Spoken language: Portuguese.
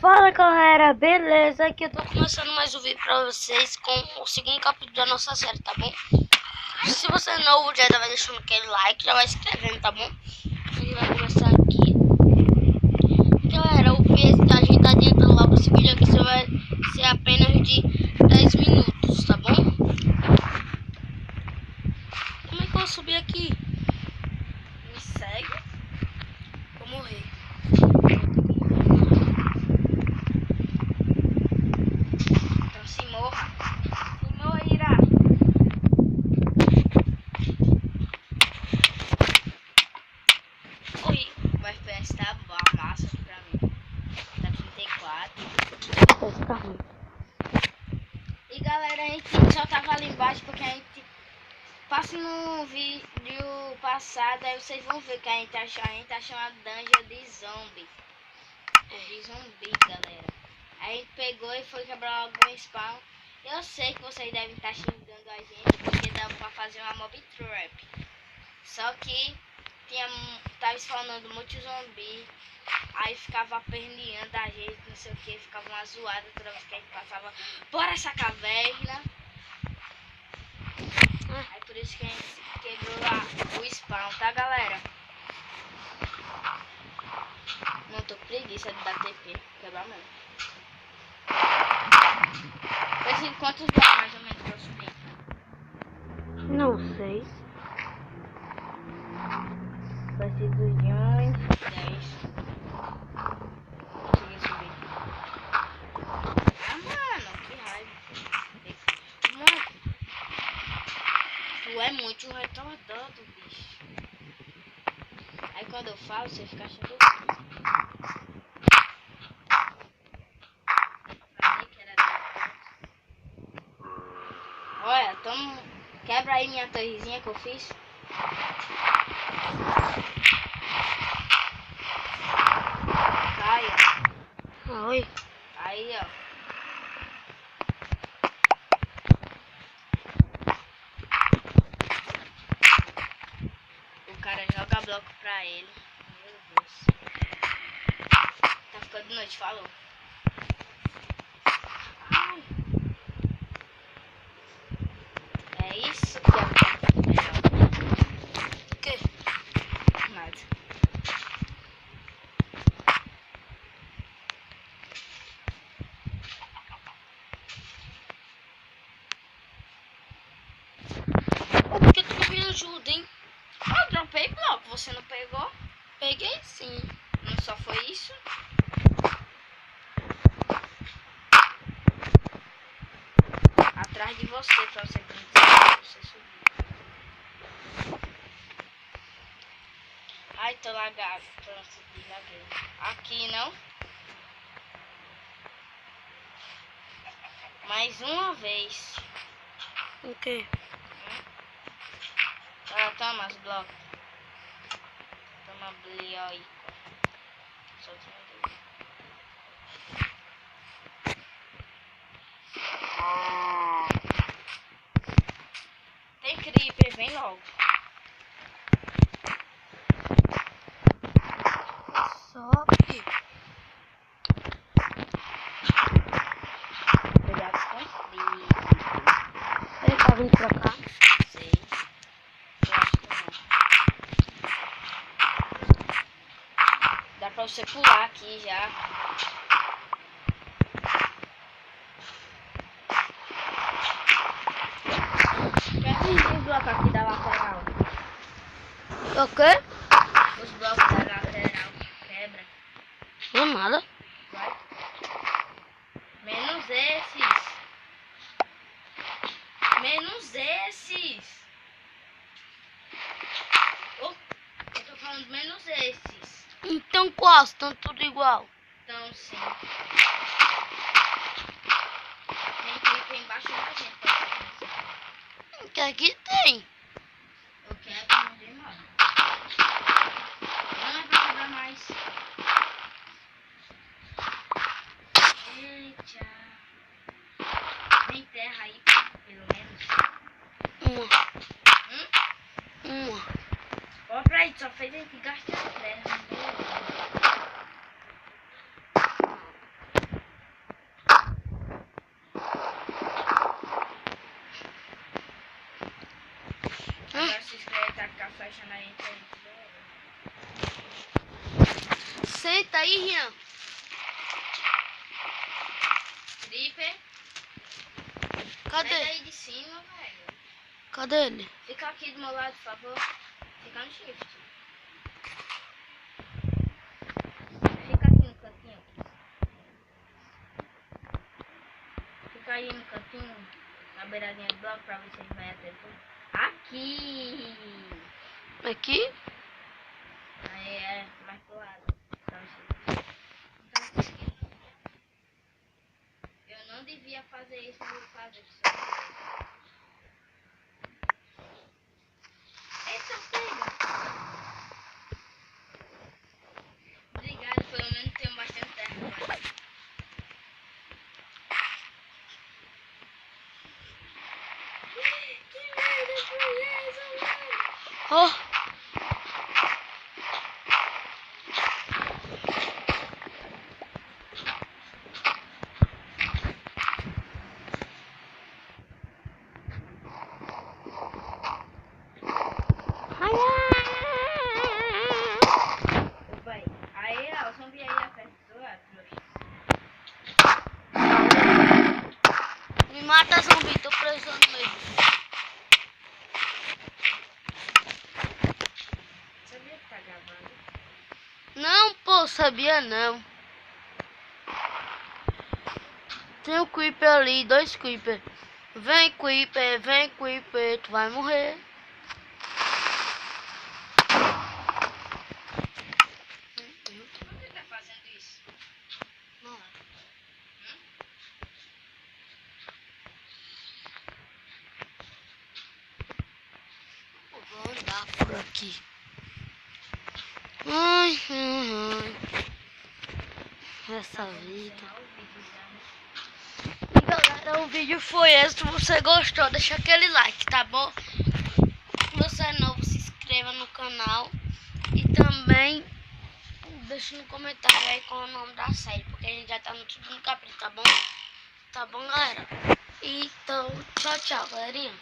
Fala galera, beleza? Aqui eu tô começando mais um vídeo pra vocês com o segundo capítulo da nossa série, tá bom? Se você é novo, já vai deixando aquele like, já vai se inscrevendo, tá bom? A gente vai começar aqui. Galera, o peso da gente tá adiantando logo esse vídeo aqui, só vai ser apenas de 10 minutos, tá bom? Como é que eu vou subir aqui? Me segue. Vou morrer. Se morra, irá. Oi, o FPS tá massa aqui pra mim. Tá 34. Tá ruim. E galera, a gente só tava ali embaixo porque a gente passa no vídeo passado, aí vocês vão ver que a gente achou uma dungeon de zombie. De zumbi, galera. Aí a gente pegou e foi quebrar algum spawn. Eu sei que vocês devem estar xingando a gente porque dava pra fazer uma mob trap. Só que tava spawnando muito zumbi. Aí ficava perneando a gente, não sei o que, ficava uma zoada toda vez que a gente passava por essa caverna. Aí por isso que a gente quebrou lá o spawn, tá galera? Não tô preguiça de dar TP, quebrar mesmo. Preciso de quantos blocos mais ou menos pra eu subir? Não sei. Preciso de uns 10. Consegui subir. Ah, mano, que raiva. Mano, tu é muito retardado, bicho. Aí quando eu falo, você fica achando ruim. Olha, toma. Quebra aí minha torrezinha que eu fiz. Caia. Oi. Aí, ó. O cara joga bloco pra ele. Meu Deus. Tá ficando de noite, falou. Ai. É isso que é melhor. O quê? Nada. Por que tu não me ajuda, hein? Eu dropei bloco, você não pegou? Peguei sim. Não só foi isso? Atrás de você, pra você subir. Ai, tô lagado. Pronto, laguei. Aqui, não? Mais uma vez. O quê? Ah, toma os blocos. Toma blioi. Só tinha dois. Tem creeper, vem logo. Sobe. Cuidado com os creeper. Ele tá vindo pra cá. Não sei. Eu acho que não. Dá pra você pular aqui já. Quebra os blocos aqui da lateral. O quê? Os blocos da lateral. Quebra. Não nada. Vai. Menos esses. Menos esses. Oh, eu tô falando menos esses. Então qual? Estão tudo igual. Então sim. Tem clipe embaixo da gente pra você começar. O que aqui tem? Eu quebro, ninguém morre. Não é pra quebrar mais. Eita. Tem terra aí, pelo menos. Uma. Ó pra aí, só fez a gente gastar terra. achando a gente aí. Senta aí, Rian. Creeper. Sai Cadê? daí de cima, velho. Cadê ele? Fica aqui do meu lado, por favor. Fica no shift. Fica aqui no cantinho. Fica aí no cantinho, na beiradinha do bloco, pra ver se ele vai até tudo. Aqui! Aqui? Aí é, mais pro lado. Fica no shift. Então, eu não devia fazer isso, mas eu vou fazer. Eita, pega! Obrigado, pelo menos tenho bastante terra agora. Que merda foi essa, mano? Oh! Pai, aí, ó, o zumbi aí apertou a trouxa. Me mata, zumbi, tô precisando mesmo. Sabia que tá gravando? Não, pô, sabia não. Tem um creeper ali, 2 creeper. Vem, creeper, tu vai morrer. Por que tá fazendo isso? Não. Eu vou andar por aqui. Ai, ai, ai. Essa vida. Encerrar o vídeo já, né? E galera, o vídeo foi esse. Se você gostou, deixa aquele like, tá bom? Se você é novo, se inscreva no canal. E também deixa no comentário aí qual é o nome da série, porque a gente já tá no segundo capítulo, tá bom? Tá bom, galera? Então, tchau, tchau, galerinha.